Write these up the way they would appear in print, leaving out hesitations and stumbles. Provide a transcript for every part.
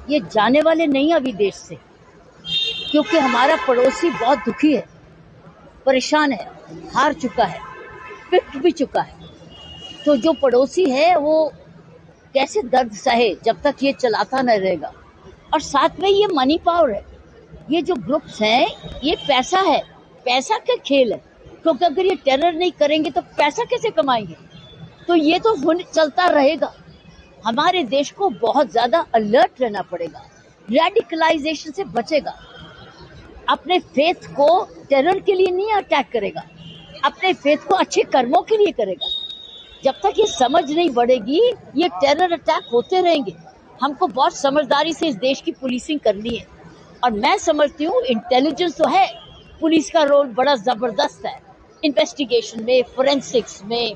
ये जाने वाले नहीं अभी देश से, क्योंकि हमारा पड़ोसी बहुत दुखी है, परेशान है, हार चुका है, पिट भी चुका है। तो जो पड़ोसी है वो कैसे दर्द सहे जब तक ये चलाता न रहेगा। और साथ में ये मनी पावर है, ये जो ग्रुप्स हैं ये पैसा है, पैसा का खेल है, क्योंकि अगर ये टेरर नहीं करेंगे तो पैसा कैसे कमाएंगे। तो ये तो चलता रहेगा। हमारे देश को बहुत ज्यादा अलर्ट रहना पड़ेगा, रेडिकलाइजेशन से बचेगा, अपने फेथ को टेरर के लिए नहीं अटैक करेगा, अपने फेथ को अच्छे कर्मों के लिए करेगा। जब तक ये समझ नहीं बढ़ेगी ये टेरर अटैक होते रहेंगे। हमको बहुत समझदारी से इस देश की पुलिसिंग करनी है, और मैं समझती हूँ इंटेलिजेंस तो है, पुलिस का रोल बड़ा जबरदस्त है इन्वेस्टिगेशन में, फोरेंसिक्स में,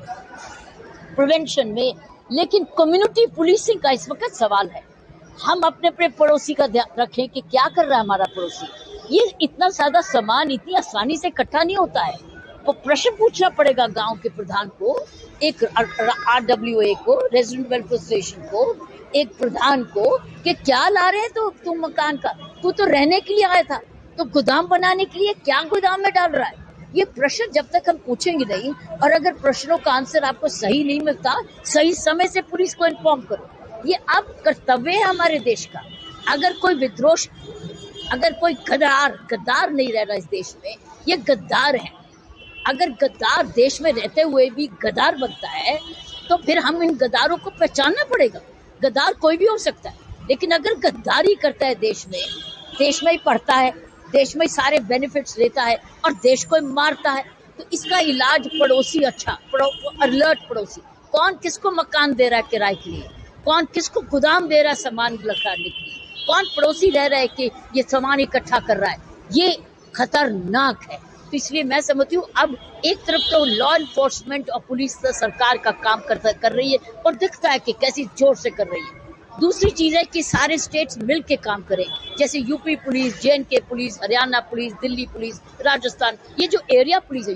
प्रिवेंशन में, लेकिन कम्युनिटी पुलिसिंग का इस वक्त सवाल है। हम अपने अपने पड़ोसी का ध्यान रखें कि क्या कर रहा है हमारा पड़ोसी। ये इतना सादा सामान इतनी आसानी से इकट्ठा नहीं होता है, वो प्रश्न पूछना पड़ेगा गांव के प्रधान को, एक RWA को, रेजिडेंट वेलफेयर एसोसिएशन को, एक प्रधान को, कि क्या ला रहे हैं तो तुम मकान का, तू तो रहने के लिए आया था, तो गोदाम बनाने के लिए क्या गोदाम में डाल रहा है। ये प्रश्न जब तक हम पूछेंगे नहीं, और अगर प्रश्नों का आंसर आपको सही नहीं मिलता, सही समय से पुलिस को इन्फॉर्म करो। ये अब कर्तव्य है हमारे देश का। अगर कोई विद्रोह, अगर कोई गद्दार नहीं रह रहा इस देश में, ये गद्दार है। अगर गद्दार देश में रहते हुए भी गद्दार बनता है तो फिर हम इन गद्दारों को पहचानना पड़ेगा। गद्दार कोई भी हो सकता है, लेकिन अगर गद्दारी करता है देश में ही पढ़ता है, देश में सारे बेनिफिट्स लेता है और देश को मारता है, तो इसका इलाज पड़ोसी अलर्ट पड़ोसी। कौन किसको मकान दे रहा है किराए के लिए, कौन किसको गोदाम दे रहा है सामान लखाने के लिए, कौन पड़ोसी रह रहा है कि ये सामान इकट्ठा कर रहा है, ये खतरनाक है। तो इसलिए मैं समझती हूँ अब एक तरफ तो लॉ इन्फोर्समेंट और पुलिस सरकार का काम कर रही है और दिखता है कि कैसी जोर से कर रही है। दूसरी चीज है कि सारे स्टेट्स मिल के काम करें, जैसे UP police, JNK police, Haryana police, Delhi police, Rajasthan, ये जो एरिया पुलिस है,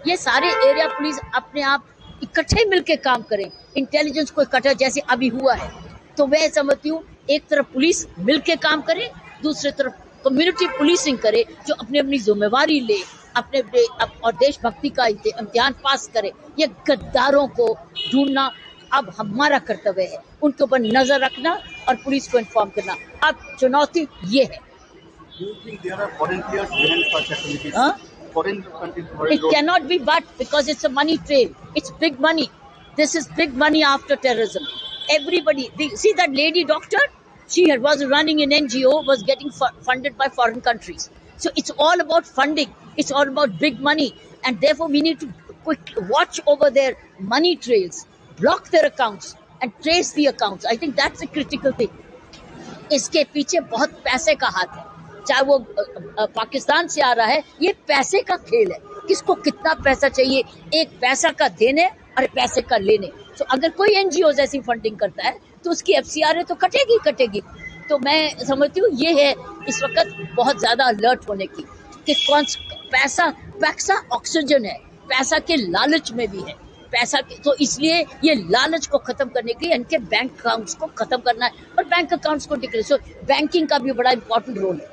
ये सारे एरिया पुलिस अपने आप इकट्ठे मिल के काम करें, इंटेलिजेंस को इकट्ठा जैसे अभी हुआ है। तो मैं समझती हूँ एक तरफ पुलिस मिल के काम करे, दूसरी तरफ कम्युनिटी पुलिसिंग करे, जो अपनी अपनी जिम्मेवारी ले, अपने और देशभक्ति का इम्तिहान पास करे। ये गद्दारों को ढूंढना अब हमारा कर्तव्य है, उनके ऊपर नजर रखना और पुलिस को इन्फॉर्म करना। अब चुनौती ये है। It cannot be, but because it's a money trail, it's big money. This is big money after terrorism. Everybody, see that lady doctor, she was running an NGO, was getting funded by foreign countries. So it's all about funding. It's all about big money, and therefore we need to watch over their money trails, block their accounts, and trace the accounts. I think that's a critical thing. इसके पीछे बहुत पैसे का हाथ है, चाहे वो पाकिस्तान से आ रहा है, ये पैसे का खेल है, किसको कितना पैसा चाहिए, एक पैसा का देने और पैसे का लेने। तो अगर कोई NGO ऐसी फंडिंग करता है तो उसकी FCRA तो कटेगी। तो मैं समझती हूँ ये है इस वक्त बहुत ज्यादा अलर्ट होने की, कि कौन पैसा ऑक्सीजन है, पैसा के लालच में भी है, तो इसलिए ये लालच को खत्म करने के लिए इनके बैंक अकाउंट्स को खत्म करना है और बैंक अकाउंट्स को डिक्लेयर। सो बैंकिंग का भी बड़ा इंपॉर्टेंट रोल है।